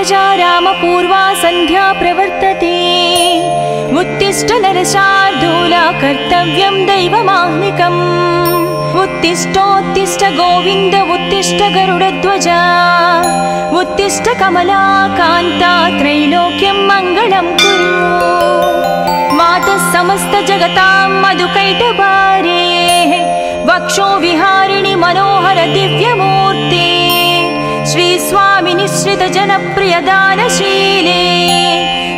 प्रजा रामपूर्वा सन्ध्या प्रवर्तते उत्तिष्ठ नरशार्दूला कर्तव्यं दैवमाह्निकम् उत्तिष्ठोत्तिष्ठ गोविन्द उत्तिष्ठ गरुडध्वजा उत्तिष्ठ कमलाकान्ता त्रैलोक्यं मङ्गलं कुरु मातः समस्त जगतां मधुकैटभारे वक्षो विहारिणि मनोहर दिव्यमूर्ते श्री स्वामी निश्रित जनप्रिय दानशीले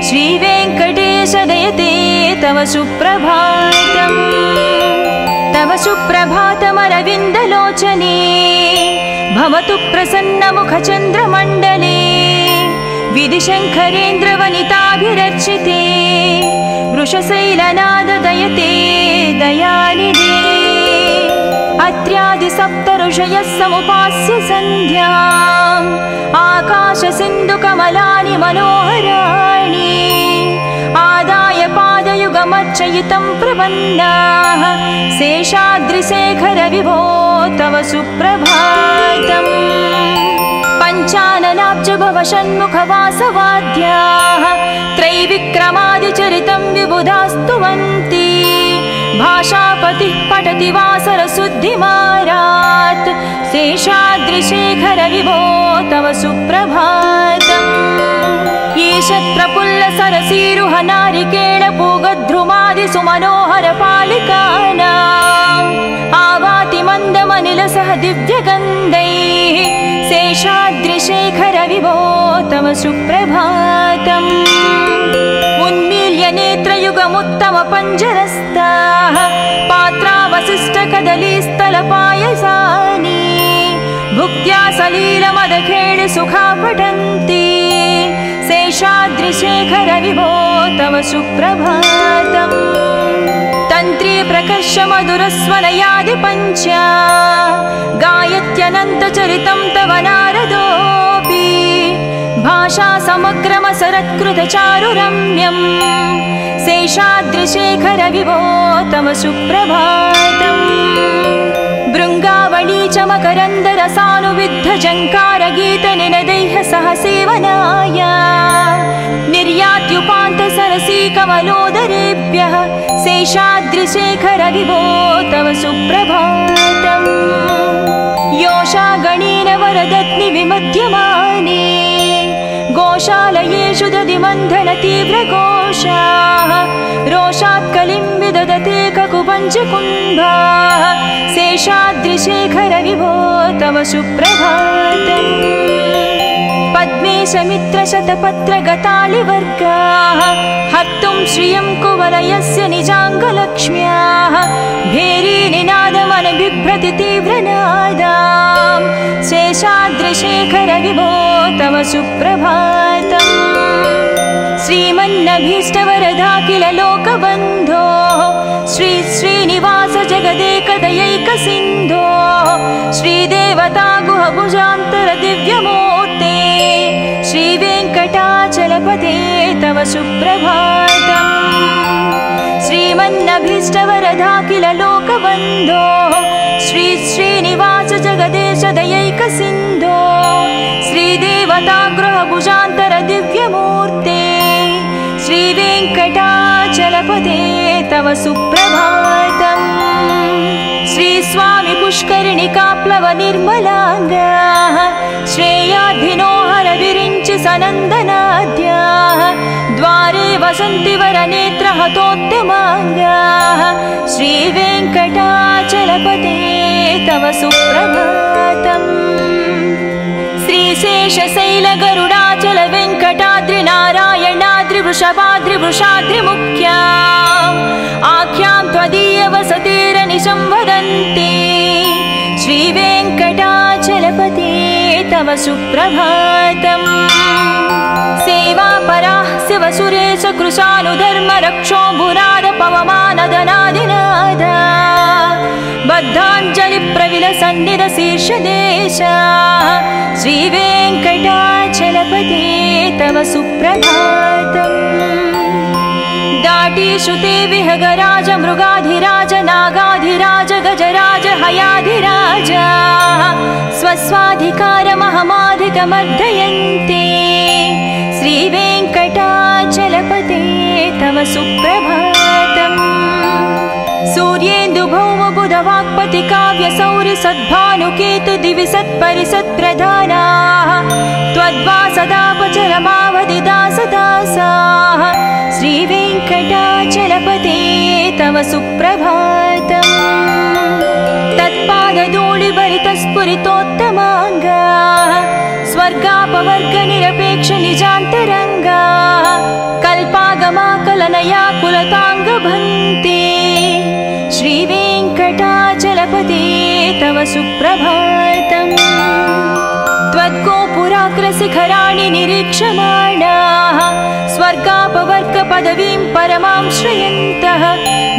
श्री वेंकटेश दयते तव सुप्रभातम् तव सुप्रभातमरविन्दलोचने भवतु प्रसन्न मुख चन्द्रमण्डले विधिशङ्करेन्द्रवनिताभिरर्चिते वृषशैलनाद दयते दयानिधे अत्र्यादि सप्त ऋषयः समुपास्य सन्ध्याम् आकाश सिन्धु कमलानि मनोहराणि आदाय पादयुगमर्चयितं प्रपन्नाः शेषाद्रिशेखर विभो तव सुप्रभातम् पञ्चाननाब्ज भव षण्मुखवासवाद्याः त्रैविक्रमादिचरितं विबुधास्तुवन्ति भाषापतिः पठति वासरशुद्धिमारात् शेषाद्रिशेखर विभो तव सुप्रभातम् ईषत् प्रफुल्ल सरसीरुह नारिकेळ पूगद्रुमादि सुमनोहर पालिकानाम् आवाति मन्दमनिलसह दिव्यगन्धैः शेषाद्रिशेखर विभो तव सुप्रभातम् उन्मील्य नेत्रयुगमुत्तम पञ्जरस्ताः पात्रावशिष्ट कदलीस्थलपायसानि भुक्त्या सलीलमदखेळ सुखा पठन्ति शेषाद्रिशेखर विभो तव सुप्रभातम् तन्त्री प्रकर्ष मधुरस्वनयादि पञ्चा गायत्यनन्तचरितं तव नारदोऽपि भाषा समग्रमसरत्कृत चारुरम्यम् शेषाद्रिशेखर विभो तव सुप्रभातम् भृङ्गावळी च मकरन्दरसानुविद्ध जङ्कारगीतनिनदैः सह सेवनाय निर्यात्युपान्त सरसी कमलोदरेभ्यः शेषाद्रिशेखर विभो तव सुप्रभातम् योषा गणेन वरदत्नि विमध्यमाने गोशालयेषु दधिमन्थन तीव्रघोषाः रोषात् कलिं विदधते ककुपञ्चकुम्भाः शेषाद्रिशेखर विभो तव सुप्रभातम् पद्मेशमित्रशतपत्रगतालिवर्गाः हर्तुं श्रियं कुवलयस्य निजाङ्गलक्ष्म्याः भेरीनिनादमनबिभ्रति तीव्रनादां शेषाद्रिशेखर विभो तव सुप्रभातम् श्रीमन्नभीष्टवरदाखिल लोकबन्धो श्री श्रीनिवास जगदेकदयैकसिन्धो श्रीदेवता गुहभुजान्तर दिव्यमूर्ते श्रीवेङ्कटाचलपते तव सुप्रभातम् श्रीमन्नभीष्टवरदाखिल लोकबन्धो श्री श्रीनिवास जगदेश दयैकसिन्धो श्रीदेवता गृहभुजान्तर दिव्यमूर्ते श्रीवेङ्कटाचलपते तव सुप्रभातम् श्री स्वामी पुष्करिणिकाप्लव निर्मलाङ्गाः श्रेयाधिनोहर विरिञ्चि सनन्दनाद्याः द्वारे वसन्ति वरनेत्रहतोत्तमाङ्गाः श्रीवेङ्कटाचलपते तव सुप्रभातम् श्रीशेषशैल गरुडाचल वेङ्कटाद्रि नारायणाद्रि वृषभाद्रि वृषाद्रि मुख्या आख्यां त्वदीय वसतिरनिशं वदन्ति श्रीवेङ्कटाचलपते तव सुप्रभातम् सेवापराः शिवसुरेश कृशानुधर्म रक्षो भुराद पवमानदनादिनाद बद्धाञ्जलि प्रविलसन्निध शीर्षदेश श्रीवेङ्कटाचलपते तव सुप्रभातम् दाटीषुते विहगराज मृगाधिराज नागाधिराज गजराज हयाधिराज स्वस्वाधिकारमहमाधिकमर्दयन्ते तव सुप्रभातम् सूर्येन्दु भौम बुध वाक्पति काव्य सौर्य सद्भानुकेतु दिवि सत्परिसत्प्रधानाः त्वद्वासदापचरमावधि दासदासाः श्रीवेङ्कटाचलपते तव सुप्रभातम् तत्पादधूलिभरितस्फुरितोत्तमाङ्गा स्वर्गापवर्ग निरपेक्ष निजान्तरङ्गा कल्पागमाकलनया कुलताङ्गभन्ते श्रीवेङ्कटाचलपते तव सुप्रभातम् त्वद्गोपुराग्रशिखराणि निरीक्षमाणाः स्वर्गापवर्गपदवीं परमां श्रयन्तः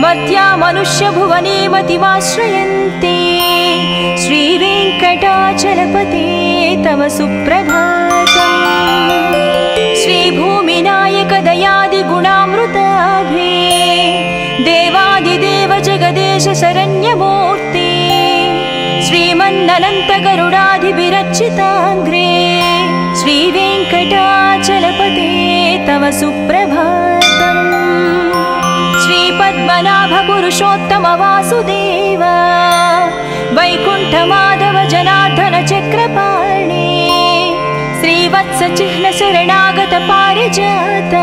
मर्त्या मनुष्यभुवने मतिमाश्रयन्ते श्रीवेङ्कटाचलपते तव सुप्रभातम् श्रीभूमिनायक दयादिगुणामृताभे देवादिदेव जगदेश शरण्यमूर्ते श्रीमन्ननन्त गरुडाधिभिरर्चिताङ्ग्रे श्रीवेङ्कटाचलपते तव सुप्रभातम् श्रीपद्मनाभ पुरुषोत्तम वासुदेव वैकुण्ठमाधव जनार्दन चक्रपाणि श्रीवत्स चिह्न शरणागत पारिजात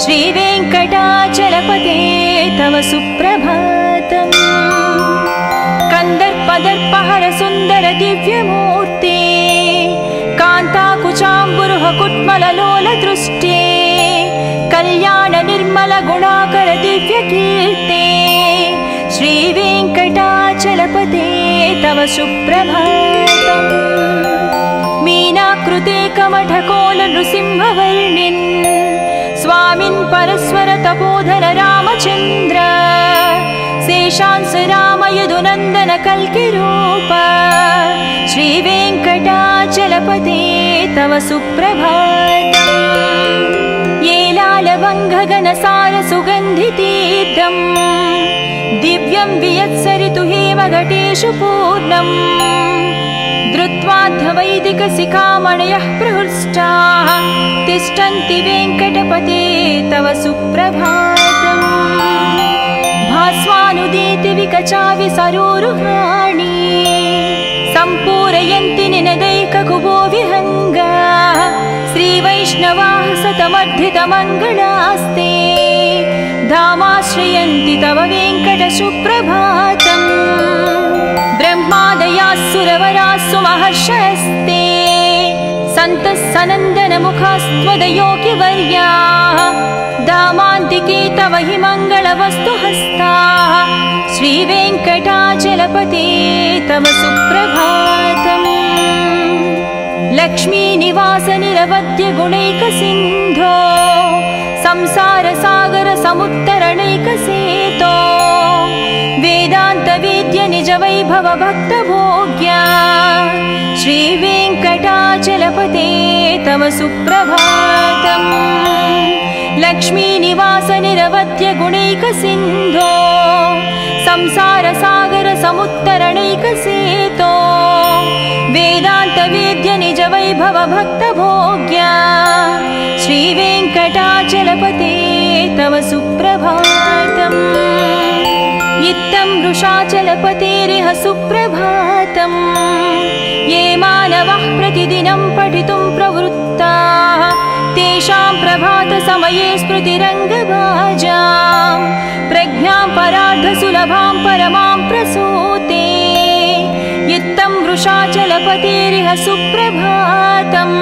श्रीवेङ्कटाचलपते तव सुप्रभातम् कन्दर्पदर्पहर सुन्दर दिव्यमूर्ते कान्ताकुचाम्बुरुह कुट्मललोल दृष्टे कल्याण निर्मल गुणाकर दिव्यकीर्ते श्रीवेङ्कटाचलपते तव सुप्रभातम् मीनाकृते कमठकोल नृसिंहवर्णिन् स्वामिन् परस्वर तपोधर रामचन्द्र शेषांस राम यदुनन्दन कल्किरूप श्रीवेङ्कटाचलपते तव सुप्रभातम् येलालवङ्घगनसार सुगन्धितीर्थम् दिव्यं वियत्सरितु हेमघटेषु पूर्णम् धृत्वाद्धवैदिकशिखामणयः प्रहृष्टाः तिष्ठन्ति वेङ्कटपते तव सुप्रभातम् भास्वानुदीति विकचावि सरोरुहाणि सम्पूरयन्ति निनदैककुबो विहङ्गाः श्रीवैष्णवाः सतमर्धितमङ्गलास्ते धामाश्रयन्ति तव वेङ्कट सुप्रभातम् ब्रह्मादयास्सुरवरास्सु महर्षयस्ते सन्तः सनन्दनमुखास्त्वदयोगिवर्याः धामान्तिके तव हि मङ्गलवस्तु हस्ताः श्रीवेङ्कटाचलपते तव सुप्रभातम् लक्ष्मीनिवास निरवद्य गुणैकसिन्धो संसारसागर समुत्तरणैकसेतो वेदान्तवेद्य निज वैभव भक्तभोग्या श्रीवेङ्कटाचलपते तव सुप्रभातम् लक्ष्मीनिवास निरवद्य गुणैकसिन्धो संसारसागर समुत्तरणैकसेतो वेदान्तवेद्य निज वैभव भक्तभोग्या श्रीवेङ्कटाचलपते तव सुप्रभातम् इत्थं वृषाचलपतेरिह सुप्रभातम् ये मानवः प्रतिदिनं पठितुं प्रवृत्ताः तेषां प्रभातसमये स्मृतिरङ्गभाजां प्रज्ञां परार्धसुलभां परमां प्रसूते इत्थं वृषाचलपतेरिह सुप्रभातम्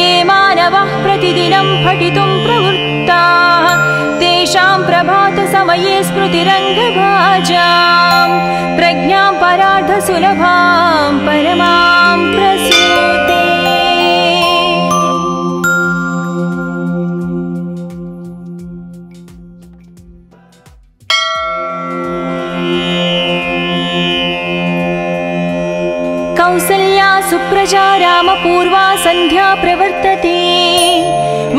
ये मानवः प्रतिदिनं पठितुं प्रवृत्ताः तेषां प्रभातसमये स्मृतिरङ्गभाजां प्रज्ञां परार्धसुलभां परमां प्रसूते। कौसल्या सुप्रजा रामपूर्वा सन्ध्या प्रवर्तते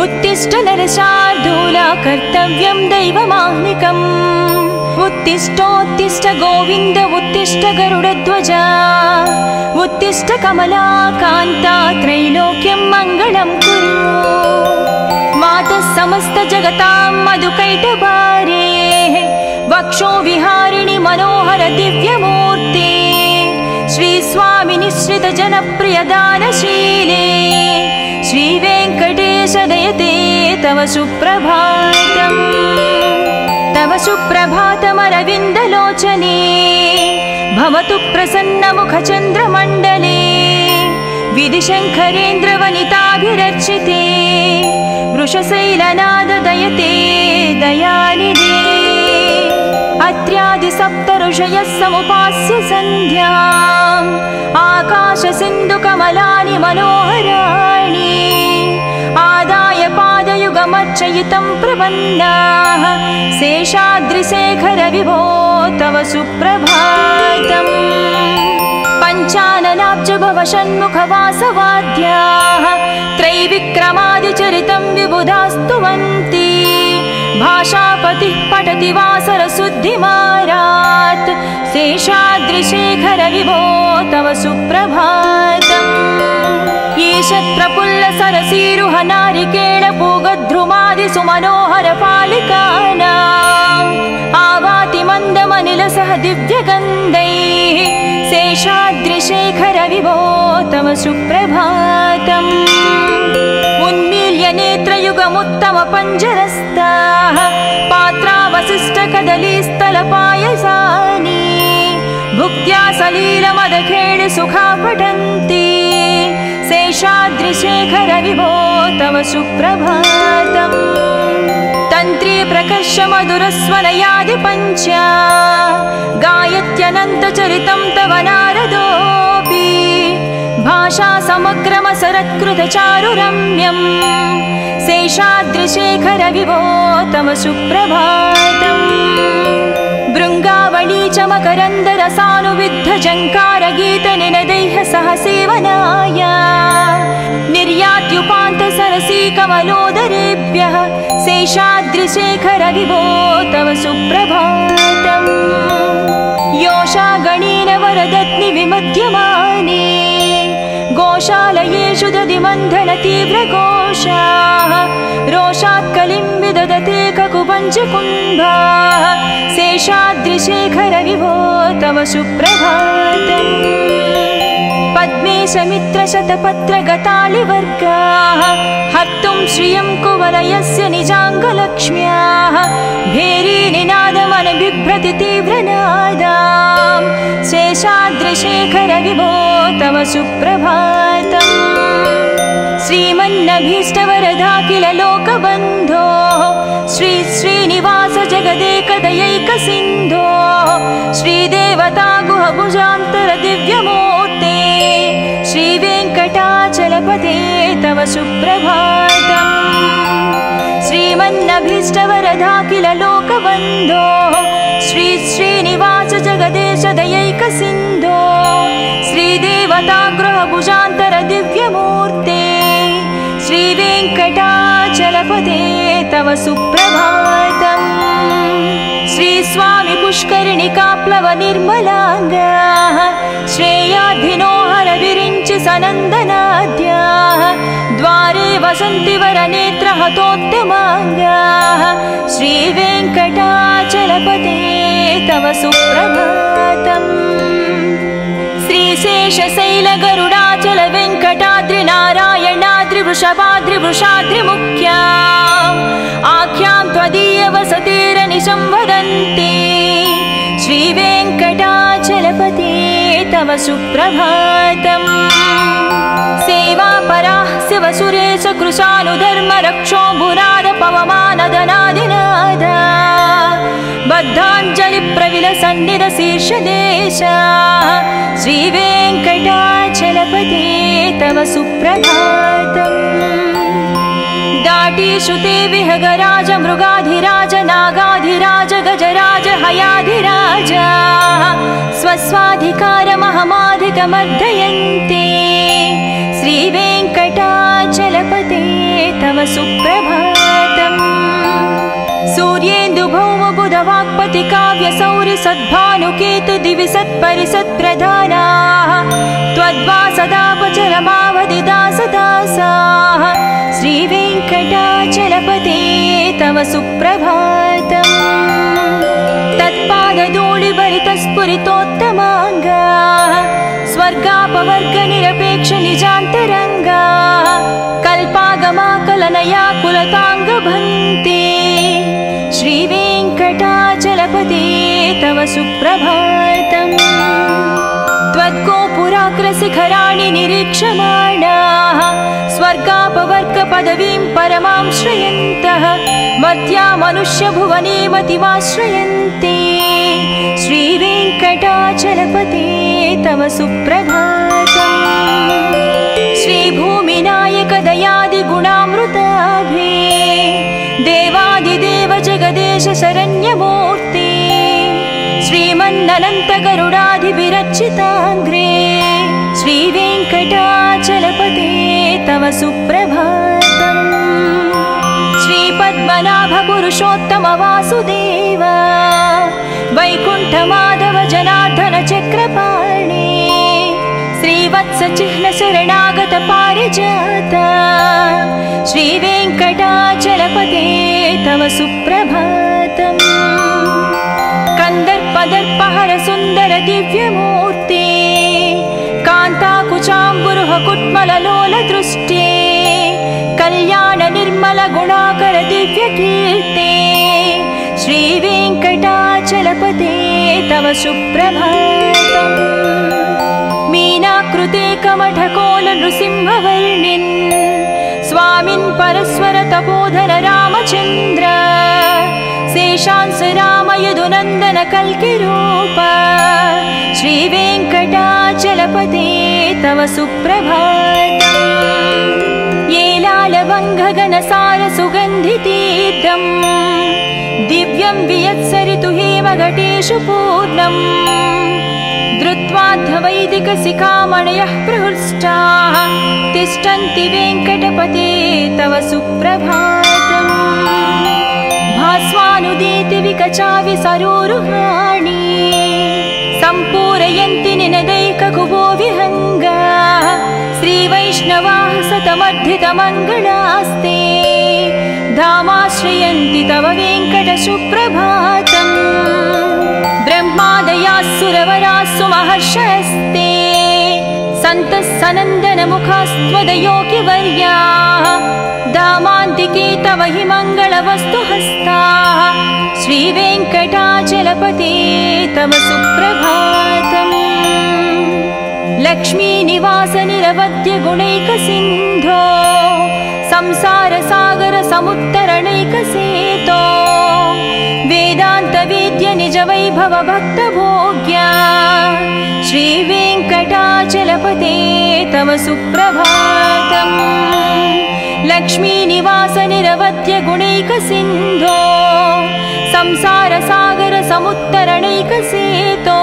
उत्तिष्ठ नरशार्दूला कर्तव्यं दैवमाह्निकम् उत्तिष्ठोत्तिष्ठ गोविन्द उत्तिष्ठ गरुडध्वजा उत्तिष्ठ कमलाकान्ता त्रैलोक्यं मङ्गलं कुरु मातः समस्त जगतां मधुकैटभारेः वक्षो विहारिणि मनोहर दिव्यमूर्ते श्री स्वामी निश्रित जनप्रिय दानशीले श्री वेंकटेश दयते तव सुप्रभातम् तव सुप्रभातमरविन्दलोचने भवतु प्रसन्नमुखचन्द्रमण्डले विधिशङ्करेन्द्रवनिताभिरर्चिते वृषशैलनाददयते दयानिधे अत्र्यादिसप्तऋषयः समुपास्य सन्ध्याम् आकाशसिन्धुकमलानि मनोहराणि आदाय पादयुगमर्चयितं प्रपन्नाः शेषाद्रिशेखर विभो तव सुप्रभातम् पञ्चाननाब्ज भव षण्मुखवासवाद्याः त्रैविक्रमादिचरितं विबुधास्तुवन्ति भाषापतिः पठति वासरशुद्धिमारात् शेषाद्रिशेखर विभो तव सुप्रभातम् ईशत्प्रफुल्लसरसीरुह नारिकेळपूगद्रुमादि सुमनोहर पालिकानाम् आवाति मन्दमनिलसह दिव्यगन्धैः शेषाद्रिशेखर विभो तव सुप्रभातम् उन्मील्य नेत्रयुगमुत्तम पञ्जरस्ताः पात्रावशिष्टकदलीस्थलपायसानि भुक्त्या सलीलमदखेळ सुखा पठन्ति शेषाद्रिशेखर विभो तव सुप्रभातम् तन्त्री प्रकर्ष मधुरस्वनयादि पञ्चा गायत्यनन्तचरितं तव नारदोऽपि भाषा समग्रमसरत्कृतचारुरम्यम् शेषाद्रिशेखर विभो तव सुप्रभातम् भृङ्गावळी च मकरन्दरसानुविद्धझङ्कारगीतनिनदैः सह सेवनाय निर्यात्युपान्तसरसी कमलोदरेभ्यः शेषाद्रिशेखर विभो तव सुप्रभातम् योषा गणेन वरदत्नि विमध्यमाने गोशालयेषु दधिमन्थन तीव्रघोषाः रोषात् कलिं विदधते ककुपञ्चकुम्भाः शेषाद्रिशेखर विभो तव सुप्रभातम् पद्मे समित्रशतपत्रगतालिवर्गाः हर्तुं श्रियं कुवलयस्य निजाङ्गलक्ष्म्याः भेरीनिनादमनबिभ्रति तीव्रनादाम् शेषाद्रिशेखर विभो तव सुप्रभातम् श्रीमन्नभीष्टवरदाखिल लोकबन्धो श्री श्रीनिवास जगदेकदयैकसिन्धो श्रीदेवता गुहभुजान्तर दिव्यमूर्ते श्रीवेङ्कटाचलपते तव सुप्रभातम् श्रीमन्नभीष्टवरदाखिल लोकबन्धो श्री श्रीनिवास जगदेश दयैकसिन्धो श्रीदेवता गृहभुजान्तर दिव्यमूर्ते श्रीवेङ्कटाचलपते तव सुप्रभातम् श्री स्वामी पुष्करिणिकाप्लव निर्मलाङ्गाः श्रेयाधिनो हर विरिञ्चि सनन्दनाद्याः द्वारे वसन्ति वरनेत्रहतोत्तमाङ्गाः श्रीवेङ्कटाचलपते तव सुप्रभातम् श्रीशेषशैलगरुडाचल वेङ्कटाद्रि नारायणाद्रि वृषभाद्रि आख्यां त्वदीय वसतिरनिशं वदन्ति श्रीवेङ्कटाचलपते तव सुप्रभातम् सेवापराः शिवसुरेश कृशानुधर्म रक्षो भुराद पवमानदनादिनाद बद्धाञ्जलिप्रविलसन्निध शीर्षदेशा श्रीवेङ्कटाचलपते तव सुप्रभातम् दाटीषु ते विहगराज मृगाधिराज नागाधिराज गजराज हयाधिराज स्वस्वाधिकारमहमाधिकमर्दयन्ते श्रीवेङ्कटाचलपते तव सुप्रभातम् सूर्येन्दुभौमबुधवाक्पति काव्यसौरि सद्भानुकेतु दिवि सत्परिसत्प्रधानाः त्वद्वासदापचरमावधिदासदासाः श्रीवेङ्कटाचलपते सुप्रभातम् तत्पादधूलिभरितस्फुरितोत्तमाङ्गा स्वर्गापवर्गनिरपेक्ष निजान्तरङ्गा कल्पागमाकलनया कुलताङ्गभन्ते श्रीवेङ्कटाचलपते तव सुप्रभातम् त्वद्गोपुराग्रशिखराणि निरीक्षमाणाः स्वर्गापवर्गपदवीं परमां श्रयन्तः मर्त्या मनुष्यभुवने मतिमाश्रयन्ते श्रीवेङ्कटाचलपते तव सुप्रभातम् श्रीभूमिनायक दयादिगुणामृताभे देवादिदेव जगदेश शरण्यमूर्ते श्रीमन्ननन्त गरुडाधिभिरर्चिताङ्ग्रे श्रीवेङ्कटाचलपते तव सुप्रभातम् श्रीपद्मनाभ पुरुषोत्तम वासुदेव वैकुण्ठमाधव जनार्दन चक्रपाणे श्रीवत्स चिह्न शरणागत पारिजात श्रीवेङ्कटाचलपते तव सुप्रभातम् कंदर्पदर्पहर सुंदर दिव्यमूर्ते कांताकुचाम्बुरुह कुट्मललोल दृष्टे कल्याण निर्मल गुणाकर दिव्यकीर्ते श्रीवेङ्कटाचलपते तव सुप्रभातम् मीनाकृते कमठकोल नृसिंहवर्णिन् स्वामिन् परस्वर तपोधर रामचन्द्र शेषांस राम यदुनन्दन कल्किरूप श्रीवेङ्कटाचलपते तव सुप्रभातम् येलालवङ्घगनसार सुगन्धितीर्थम् दिव्यं वियत्सरितु हेमघटेषु पूर्णम् धृत्वाद्धवैदिकशिखामणयः प्रहृष्टाः तिष्ठन्ति वेङ्कटपते तव सुप्रभातम् भास्वानुदीति विकचावि सरोरुहाणि सम्पूरयन्ति निनदैककुभो विहङ्गाः श्रीवैष्णवाः सतमर्धितमङ्गलास्ते धामाश्रयन्ति तव वेङ्कट सुप्रभातम् ब्रह्मादयास्सुरवरास्सु महर्षयस्ते सन्तः सनन्दनमुखास्त्वदयोगिवर्याः धामान्तिके तव हि मङ्गलवस्तुहस्ताः श्रीवेङ्कटाचलपते तव सुप्रभातम् लक्ष्मीनिवास निरवद्य गुणैकसिन्धो संसारसागर समुत्तरणैकसेतो वेदान्तवेद्य निज वैभव भक्तभोग्या श्रीवेङ्कटाचलपते तव सुप्रभातम् लक्ष्मीनिवास निरवद्य गुणैकसिन्धो संसारसागर समुत्तरणैकसेतो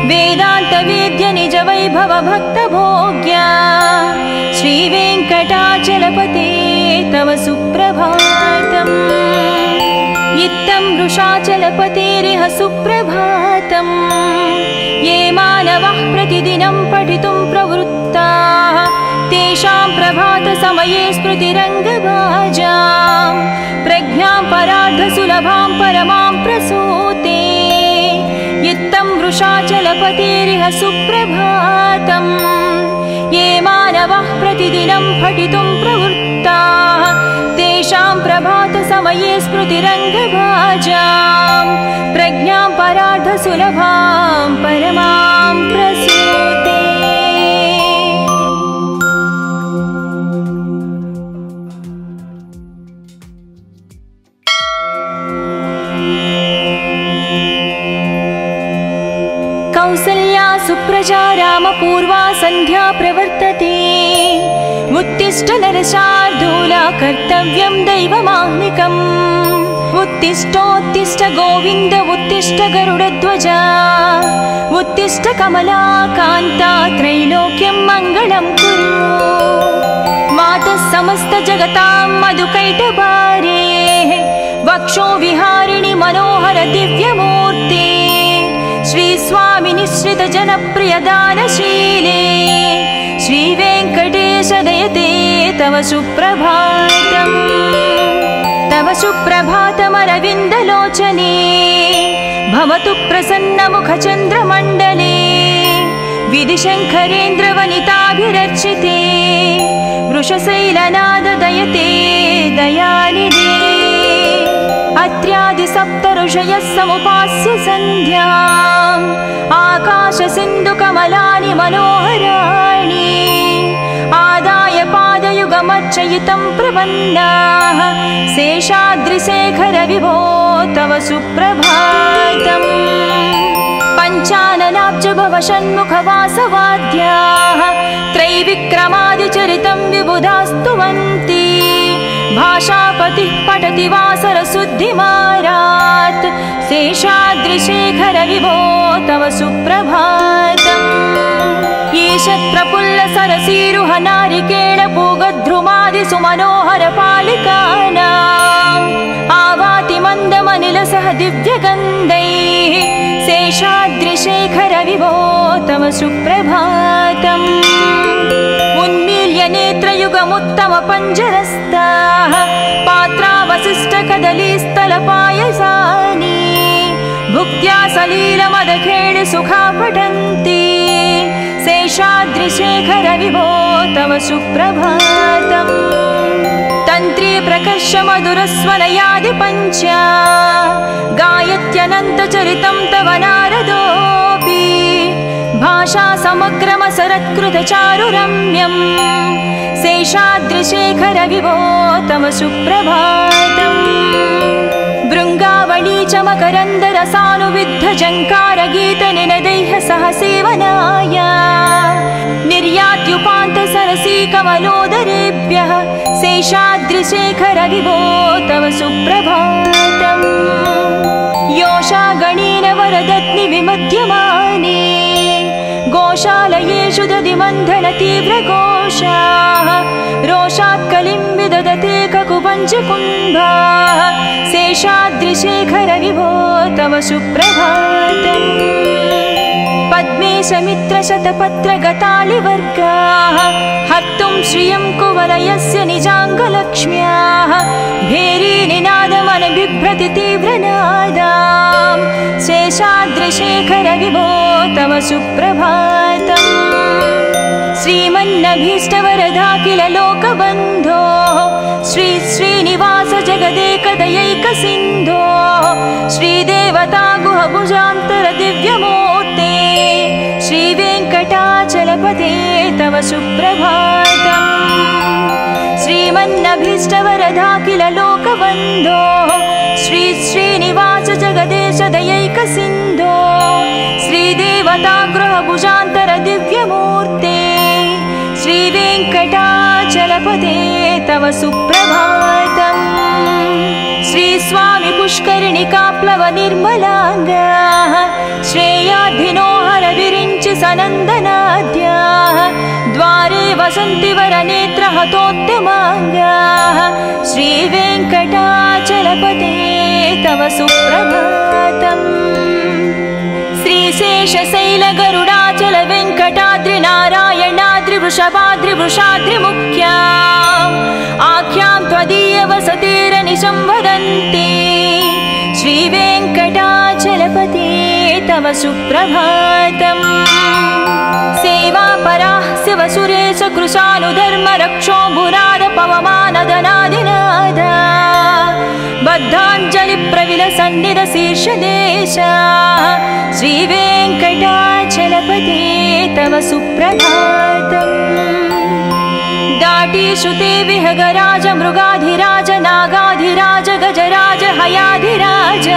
वेदान्तवेद्य निज वैभव भक्तभोग्या श्रीवेङ्कटाचलपते तव सुप्रभातम् इत्थं वृषाचलपतेरिह सुप्रभातम् ये मानवः प्रतिदिनं पठितुं प्रवृत्ताः तेषां प्रभातसमये स्मृतिरङ्गभाजां प्रज्ञां परार्धसुलभां परमां प्रसूते इत्थं वृषाचलपतेरिह सुप्रभातम् ये मानवः प्रतिदिनं पठितुं प्रवृत्ताः तेषां प्रभातसमये स्मृतिरङ्गभाजां प्रज्ञां परार्धसुलभां परमां प्रसूते कौसल्या सुप्रजा रामपूर्वा सन्ध्या प्रवर्तते उत्तिष्ठ नरशार्दूला कर्तव्यं दैवमाह्निकम् उत्तिष्ठोत्तिष्ठ गोविन्द उत्तिष्ठ गरुडध्वजा उत्तिष्ठ कमलाकान्ता त्रैलोक्यं मङ्गलं कुरु मातः समस्त जगतां मधुकैटभारे वक्षो विहारिणि मनोहर दिव्यमूर्ते श्री स्वामी निश्रित जनप्रिय दानशीले श्री वेङ्कटेश दयते तव सुप्रभातम् तव सुप्रभातमरविन्दलोचने भवतु प्रसन्नमुखचन्द्रमण्डले विधिशङ्करेन्द्रवनिताभिरर्चिते वृषशैलनाददयते दयानिधे अत्र्यादिसप्तऋषयः समुपास्य सन्ध्याम् आकाशसिन्धुकमलानि मनोहराणि आदाय पादयुगमर्चयितं प्रपन्नाः शेषाद्रिशेखरविभो तव सुप्रभातम् पञ्चाननाब्जभवषण्मुखवासवाद्याः त्रैविक्रमादिचरितं विबुधास्तुवन्ति भाषापतिः पठति वासरशुद्धिमारात् शेषाद्रिशेखरविभो तव सुप्रभातम् ईषत्प्रफुल्लसरसीरुहनारिकेळपूगध्रुमादिसुमनोहरपालिकानाम् आवाति मन्दमनिलसह दिव्यगन्धैः शेषाद्रिशेखरविभो तव सुप्रभातम् उन्मील्य नेत्रयुगमुत्तमपञ्जरस्ताः पात्रावशिष्टकदलीस्थलपायसानि भुक्त्या सलीलमदखेळिसुखा पठन्ति शेषाद्रिशेखरविभो तव सुप्रभातम् तन्त्री प्रकर्षमधुरस्वनयादिपञ्चा गायत्यनन्तचरितं तव नारदोऽपि भाषा समग्रमसरत्कृतचारुरम्यम् शेषाद्रिशेखरविभो तव सुप्रभातम् भृङ्गावळी च मकरन्दरसानुविद्धझङ्कारगीतनिनदैः सह सेवनाय निर्यात्युपान्तसरसीकमलोदरेभ्यः शेषाद्रिशेखरविभो तव सुप्रभातम् योषागणेन वरदत्नि विमध्यमाने गोशालयेषु दधिमन्थनतीव्रघोषाः रोषात् कलिं विदधते ककुपञ्चकुम्भाः शेषाद्रिशेखरविभो तव सुप्रभातम् पद्मेशमित्रशतपत्रगतालिवर्गाः हर्तुं श्रियं कुवलयस्य निजाङ्गलक्ष्म्याः भेरीनिनादमनबिभ्रति तीव्रनादाम् शेषाद्रिशेखरविभो तव सुप्रभातम् श्रीमन्नभीष्टवरदा लोकबन्धो श्री श्रीनिवास जगदेकदयैकसिन्धो श्रीदेवता गुहभुजान्तर दिव्यमूर्ते श्रीवेङ्कटाचलपते तव सुप्रभातम् श्रीमन्नभीष्टवरदा लोकबन्धो श्री श्रीनिवास जगदेश दयैकसिन्धो श्रीदेवता गृहभुजान्तर दिव्यमूर्ते श्रीवेङ्कटाचलपते तव सुप्रभातम् श्रीस्वामि पुष्करिणिकाप्लवनिर्मलाङ्गाः श्रेयाधिनो हरविरिञ्चि सनन्दनाद्याः द्वारे वसन्ति वरनेत्रहतोत्तमाङ्गाः श्रीवेङ्कटाचलपते तव सुप्रभातम् श्रीशेषशैलगरुडाचल वेङ्कटाद्रिनारायणाद्रिवृषभाद्रिवृषाद्रिमुख्या आख्यां त्वदीयवसतिरनिशं वदन्ति श्रीवेङ्कटाचलपते तव सुप्रभातम् सेवापराः शिवसुरेश कृशानुधर्मरक्षो भुराद पवमानदनादिनाद बद्धाञ्जलिप्रविलसन्निधशीर्षदेशा श्रीवेङ्कटाचलपते तव सुप्रभातम् दाटीश्रुते विहगराज मृगाधिराज नागाधिराज गजराज हयाधिराज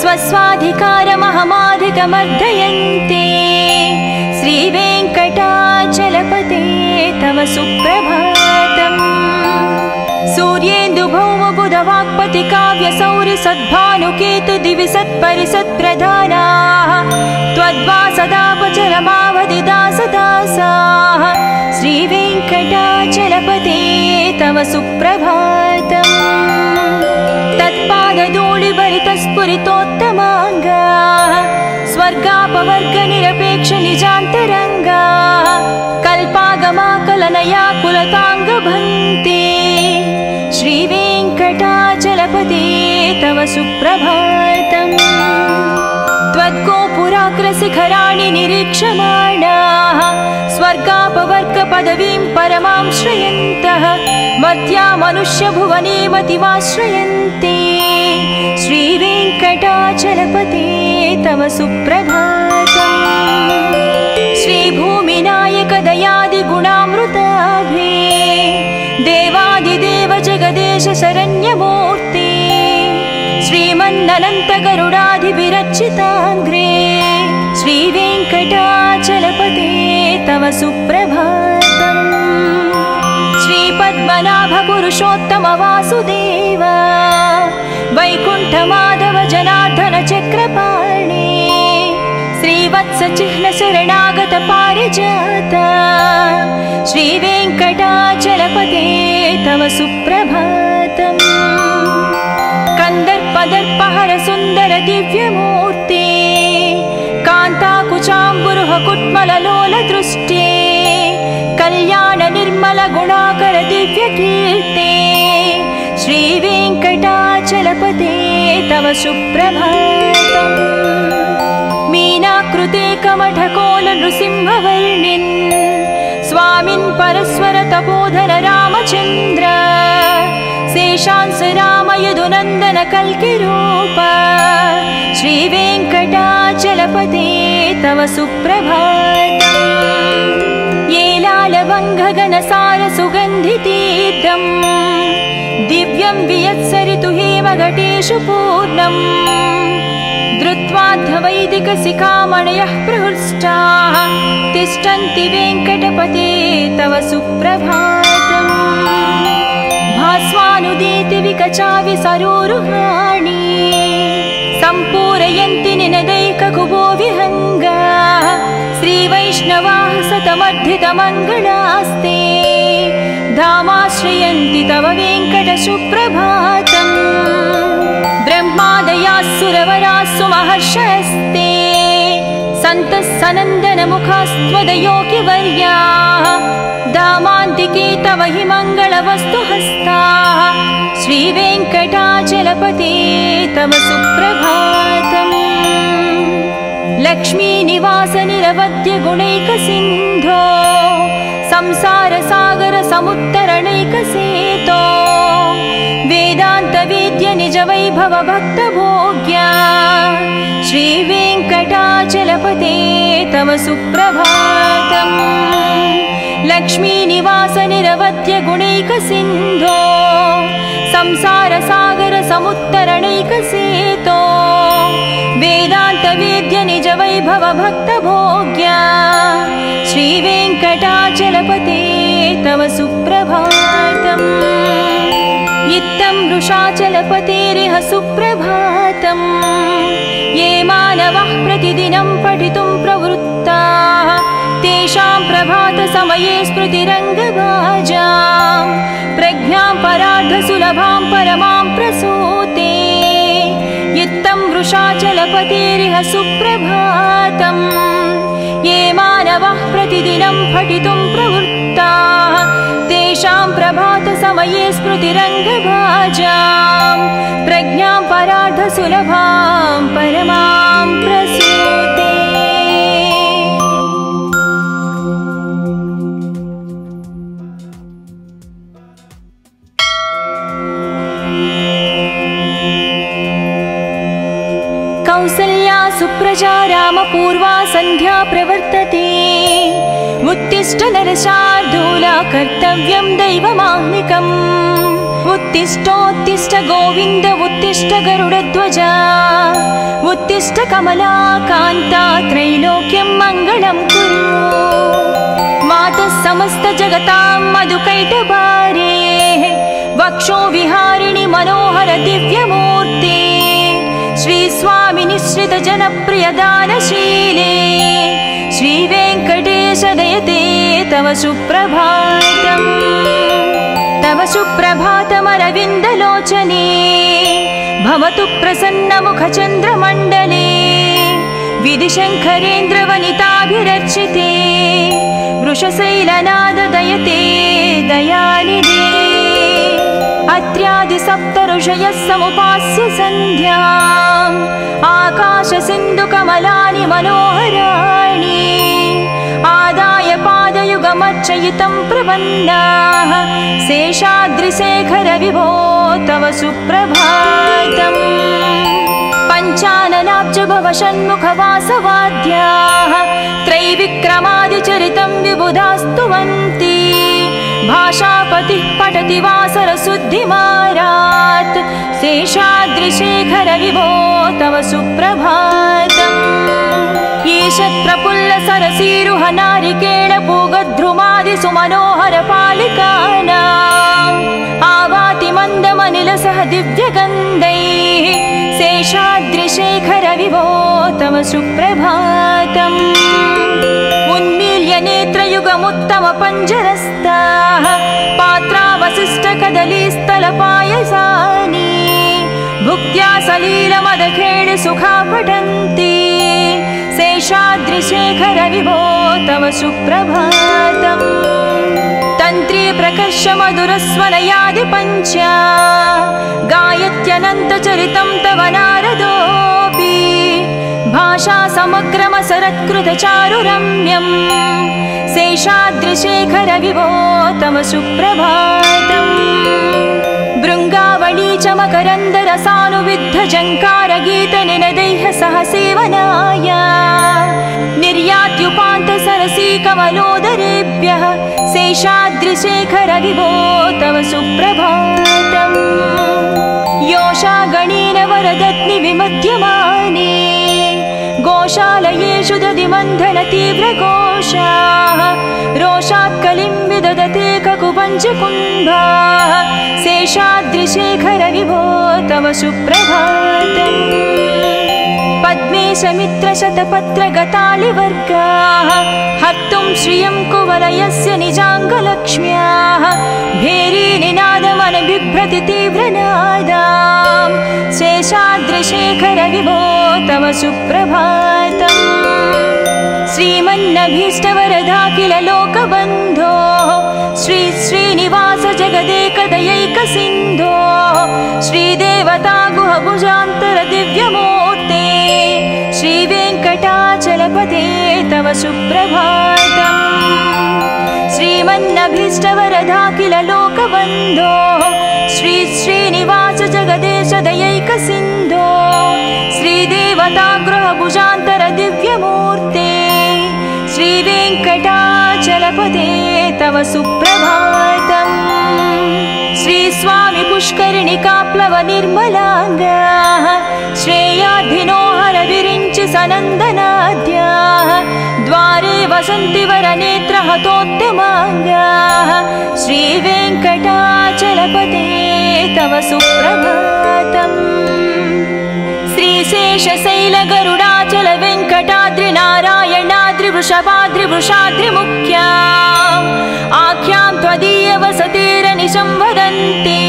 स्वस्वाधिकारमहमाधिकमर्दयन्ते श्रीवेङ्कटाचलपते तव सुप्रभातम् सूर्येन्दुभौमबुधवाक्पति काव्यसौरि सद्भानुकेतु दिवि सत्परिसत्प्रधानाः त्वद्वासदापचरमावधिदासदासाः श्रीवेङ्कटाचलपते तव सुप्रभातम् तत्पादधूलिभरितस्फुरितोत्तमाङ्गाः स्वर्गापवर्गनिरपेक्षनिजान्तरङ्गाः कल्पागमाकलनया कुलताङ्गभन्ते श्रीवेङ्कटा सुप्रभातम् त्वद्गोपुराग्रशिखराणि निरीक्षमाणाः स्वर्गापवर्गपदवीं परमां श्रयन्तः मर्त्या मनुष्यभुवने मतिमाश्रयन्ते श्रीवेङ्कटाचलपते तव सुप्रभातम् श्रीभूमिनायक दयादिगुणामृताभे देवादिदेव जगदेश शरण्यमूर्ते श्रीमन्ननन्तगरुडाधिविरचिताङ्ग्रे श्रीवेङ्कटाचलपते तव सुप्रभातम् श्रीपद्मनाभ पुरुषोत्तम वासुदेव वैकुण्ठमाधव जनार्दन चक्रपाणे श्रीवत्सचिह्न शरणागत पारिजात श्रीवेङ्कटाचलपते तव सुप्रभातम् कन्दर्पदर्पहर सुन्दर दिव्यमूर्ते कान्ताकुचाम्बुरुह कुट्मललोल दृष्टे कल्याण निर्मल गुणाकर दिव्यकीर्ते श्रीवेङ्कटाचलपते तव सुप्रभातम् मीनाकृते कमठकोल नृसिंहवर्णिन् स्वामिन् परस्वर तपोधन रामचन्द्र शेषांस राम यदुनन्दन कल्किरूप श्रीवेङ्कटाचलपते तव सुप्रभातम् येलालवङ्घगणसार सुगन्धितीर्थम् दिव्यं वियत्सरितु हेमघटेषु पूर्णम् धृत्वाध्वैदिकशिखामणयः प्रहृष्टाः तिष्ठन्ति वेङ्कटपते तव सुप्रभातम् भास्वानुदीति विकचाविसरोरुहाणि सम्पूरयन्ति निनदैककुबो विहङ्गाः श्रीवैष्णवाः सतमर्धितमङ्गलास्ते धामाश्रयन्ति तव वेङ्कटसुप्रभातम् ब्रह्मादयाः सुरवरास्सु महर्षयस्ते सन्तः सनन्दनमुखास्त्वदयोगिवर्याः धामान्तिके तव हि मङ्गलवस्तुहस्ताः श्रीवेङ्कटाचलपते तव सुप्रभातम् लक्ष्मीनिवास निरवध्य गुणैकसिन्धो संसारसागर समुत्तरणैकसेतो वेदान्तवेद्य निज वैभव भक्तभोग्या श्रीवेङ्कटाचलपते तव सुप्रभातम् लक्ष्मीनिवास निरवध्य गुणैकसिन्धो संसारसागर समुत्तरणैकसेतो वेदान्तवेद्य निज वैभव भक्तभोग्या श्रीवेङ्कटाचलपते तव सुप्रभातम् इत्थं वृषाचलपतेरिह सुप्रभातम् ये मानवः प्रतिदिनं पठितुं प्रवृत्ताः तेषां प्रभातसमये स्मृतिरङ्गभाजां प्रज्ञां परार्धसुलभां परमां प्रसूते इत्थं वृषाचलपतेरिह सुप्रभातम् ये मानवः प्रतिदिनं पठितुं प्रवृत्ताः तेषां प्रभातसमये स्मृतिरङ्गभाजां प्रज्ञां परार्धसुलभां परमां प्रसूते कौसल्या सुप्रजा रामपूर्वा सन्ध्या प्रवर्तते उत्तिष्ठ नरशार्दूला कर्तव्यं दैवमाह्निकम् उत्तिष्ठोत्तिष्ठ गोविन्द उत्तिष्ठ गरुडध्वजा उत्तिष्ठ कमलाकान्ता त्रैलोक्यं मङ्गलं कुरु मातः समस्त जगतां मधुकैटभारे वक्षो विहारिणि मनोहर दिव्यमूर्ते श्री स्वामी निश्रित जनप्रिय दानशीले श्री वेङ्कटेश दयते तव सुप्रभातम् तव सुप्रभातमरविन्दलोचने भवतु प्रसन्नमुखचन्द्रमण्डले विधिशङ्करेन्द्रवनिताभिरर्चिते वृषशैलनाद दयते दयानिधे अत्र्यादि सप्त ऋषयः समुपास्य सन्ध्याम् आकाशसिन्धुकमलानि मनोहराणि आदाय पादयुगमर्चयितं प्रपन्नाः शेषाद्रिशेखर विभो तव सुप्रभातम् पञ्चाननाब्ज भव षण्मुखवासवाद्याः त्रैविक्रमादिचरितं विबुधास्तुवन्ति भाषापतिः पठति वासरशुद्धिमारात् शेषाद्रिशेखर विभो तव सुप्रभातम् ईषत्प्रफुल्लसरसीरुह नारिकेळपूगद्रुमादिसुमनोहरपालिकानाम् आवाति मन्दमनिलसह दिव्यगन्धैः शेषाद्रिशेखर विभो तव सुप्रभातम् उन्मील्य नेत्रयुगमुत्तमपञ्जरस्ताः पात्रावशिष्टकदलीस्थलपायसानि भुक्त्या सलीलमदखेळि सुखा पठन्ति शेषाद्रिशेखर विभो तव सुप्रभातम् तन्त्री प्रकर्ष मधुरस्वनयादिपञ्चा गायत्यनन्तचरितं तव नारदोऽपि भाषा समग्रमसरत्कृतचारुरम्यम् शेषाद्रिशेखर विभो तव सुप्रभातम् भृङ्गावळी च मकरन्दरसानुविद्धझङ्कारगीतनिनदैः सह सेवनाय निर्यात्युपान्तसरसी कमलोदरेभ्यः शेषाद्रिशेखर विभो तव सुप्रभातम् योषागणेन वरदत्नि विमध्यमाने गोशालयेषु दधिमन्थनतीव्रघोषाः रोषात् कलिं विदधते ककुपञ्चकुम्भाः शेषाद्रिशेखर विभो तव सुप्रभातम् पद्मेशमित्रशतपत्रगतालिवर्गाः हर्तुं श्रियं कुवलयस्य निजाङ्गलक्ष्म्याः भेरीनिनादमनबिभ्रति तीव्रनादाम् शेषाद्रिशेखर विभो तव सुप्रभातम् श्रीमन्नभीष्टवरदाखिल लोकबन्धो श्री श्रीनिवास जगदेकदयैकसिन्धो श्रीदेवता गुहभुजान्तर दिव्यमूर्ते श्रीवेङ्कटाचलपते तव सुप्रभातम् श्रीमन्नभीष्टवरदाखिल लोकबन्धो श्री श्रीनिवास जगदेश दयैकसिन्धो श्रीदेवता गृहभुजान्तर दिव्यमूर्ते श्रीवेङ्कटाचलपते तव सुप्रभातम् श्रीस्वामि पुष्करिणिकाप्लव निर्मलाङ्गाः श्रेयाधिनो हरविरिञ्चि सनन्दनाद्याः द्वारे वसन्ति वरनेत्रहतोत्तमाङ्गाः श्रीवेङ्कटाचलपते तव सुप्रभातम् श्रीशेषशैलगरुडाचल वेङ्कटाद्रिनारायणाद्रिवृषभाद्रिवृषाद्रिमुख्या आख्यां त्वदीयवसतेरनिशं वदन्ति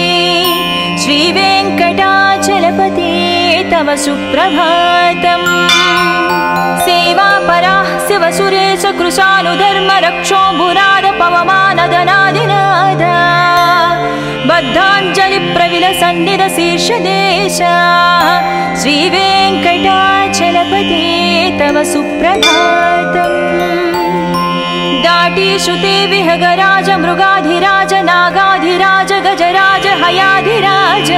श्रीवेङ्कटाचलपते तव सुप्रभातम् सेवापराः शिवसुरेश कृशानुधर्मरक्षोऽम्बुनाद पवमानदनादिनादा बद्धाञ्जलिप्रविलसन्निधशीर्षदेशा श्रीवेङ्कटाचलपते तव सुप्रभातम् दाटीश्रुते विहगराज मृगाधिराज नागाधिराज गजराज हयाधिराज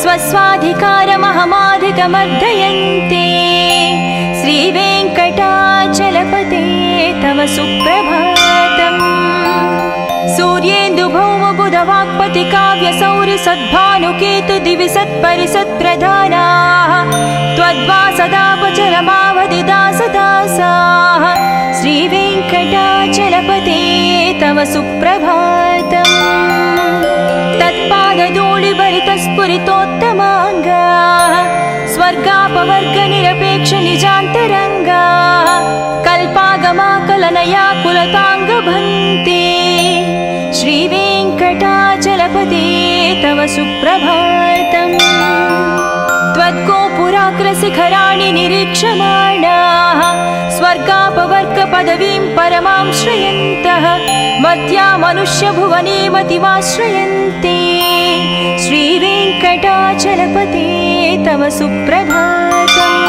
स्वस्वाधिकारमहमाधिकमर्दयन्ते श्रीवेङ्कटाचलपते तव सुप्रभातम् सूर्येन्दुभौमबुधवाक्पति काव्यसौरि सद्भानुकेतु दिवि सत्परिसत्प्रधानाः त्वद्वासदापचरमावधिदासदासाः श्रीवेङ्कटाचलपते तव सुप्रभातम् तत्पादधूलिभरितस्फुरितोत्तमाङ्गाः स्वर्गापवर्गनिरपेक्ष निजान्तरङ्गाः कल्पागमाकलनया कुलताङ्गभन्ते श्रीवेङ्कटाचलपते तव सुप्रभातम् त्वद्गोपुराग्रशिखराणि निरीक्षमाणाः स्वर्गापवर्गपदवीं परमां श्रयन्तः मर्त्या मनुष्यभुवने मतिमाश्रयन्ते श्री सुप्रभातम्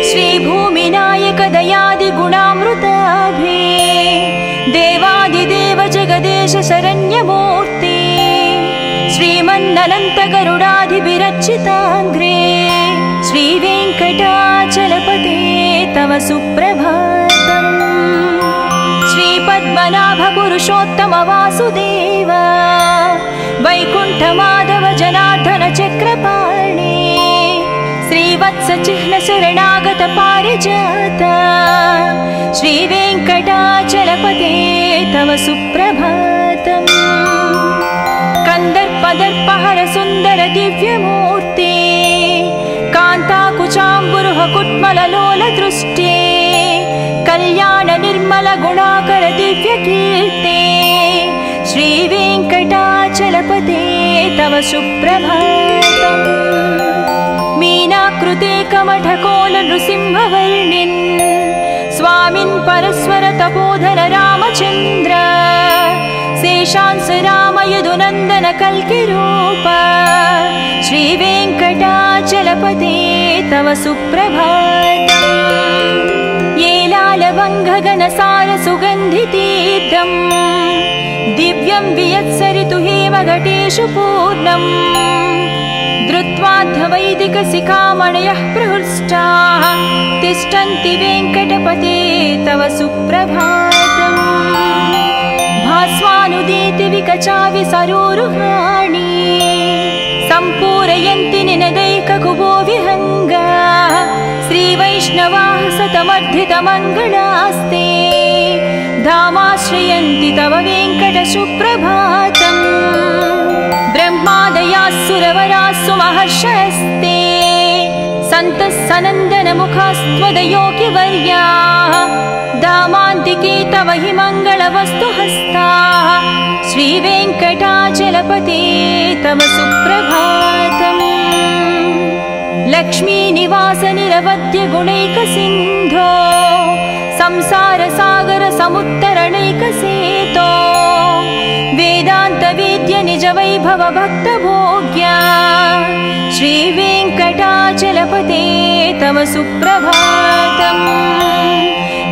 श्रीभूमिनायक दयादिगुणामृताभे देवादिदेव जगदेश शरण्यमूर्ते श्रीमन्ननन्त गरुडाधिभिरर्चिताङ्ग्रे श्रीवेङ्कटाचलपते तव सुप्रभातम् श्रीपद्मनाभ पुरुषोत्तम वासुदेव वैकुण्ठमाधव जनार्दन चक्रपाणे श्रीवत्स चिह्न शरणागत पारिजात श्रीवेङ्कटाचलपते तव सुप्रभातम् कन्दर्पदर्पहर सुन्दर दिव्यमूर्ते कान्ताकुचाम्बुरुह कुट्मललोल दृष्टे कल्याण निर्मल गुणाकर दिव्यकीर्ते श्रीवेङ्कटाचलपते तव सुप्रभातम् मीनाकृते कमठकोल नृसिंहवर्णिन् स्वामिन् परस्वर तपोधन रामचन्द्र शेषांस राम यदुनन्दन कल्किरूप श्रीवेङ्कटाचलपते तव सुप्रभातम् येलालवङ्घगणसार सुगन्धितीर्थम् दिव्यं वियत्सरितु हेमघटेषु पूर्णम् धृत्वाद्धवैदिकशिखामणयः प्रहृष्टाः तिष्ठन्ति वेङ्कटपते तव सुप्रभातम् भास्वानुदीति विकचाविसरोरुहाणि सम्पूरयन्ति निनदैककुबो विहङ्गा श्रीवैष्णवाः सतमर्धितमङ्गलास्ते धामाश्रयन्ति तव वेङ्कटसुप्रभातम् ब्रह्मादयाः सुरवराः सुमहर्षयस्ते सन्तः सनन्दनमुखास्त्वदयोगिवर्याः धामान्तिके तव हि मङ्गलवस्तुहस्ताः श्रीवेङ्कटाचलपते तव सुप्रभातम् लक्ष्मीनिवास निरवध्य गुणैकसिन्धो संसारसागर समुत्तरणैकसेतो वेदान्तवेद्य निज वैभव भक्तभोग्या श्रीवेङ्कटाचलपते तव सुप्रभातम्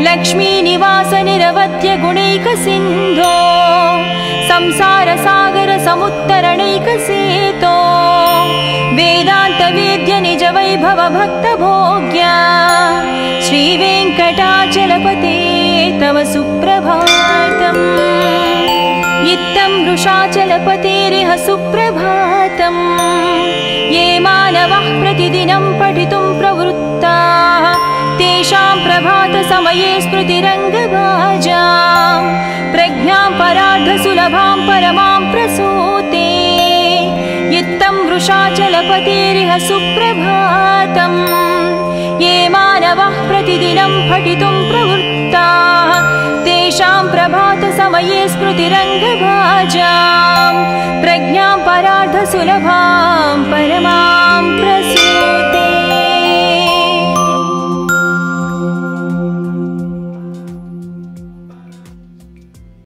लक्ष्मीनिवास निरवध्य गुणैकसिन्धो संसारसागर समुत्तरणैकसेतो वेदान्तवेद्य निज वैभव भक्तभोग्या श्रीवेङ्कटाचलपते तव सुप्रभातम् इत्थं वृषाचलपतेरिह सुप्रभातम् ये मानवः प्रतिदिनं पठितुं प्रवृत्ताः तेषां प्रभातसमये स्मृतिरङ्गभाजां प्रज्ञां परार्धसुलभां परमां प्रसूते इत्थं वृषाचलपतेरिह सुप्रभातम् ये मानवः प्रतिदिनं पठितुं प्रवृत्ताः तेषां प्रभातसमये स्मृतिरङ्गभाजां प्रज्ञां परार्धसुलभां परमां प्रसूते।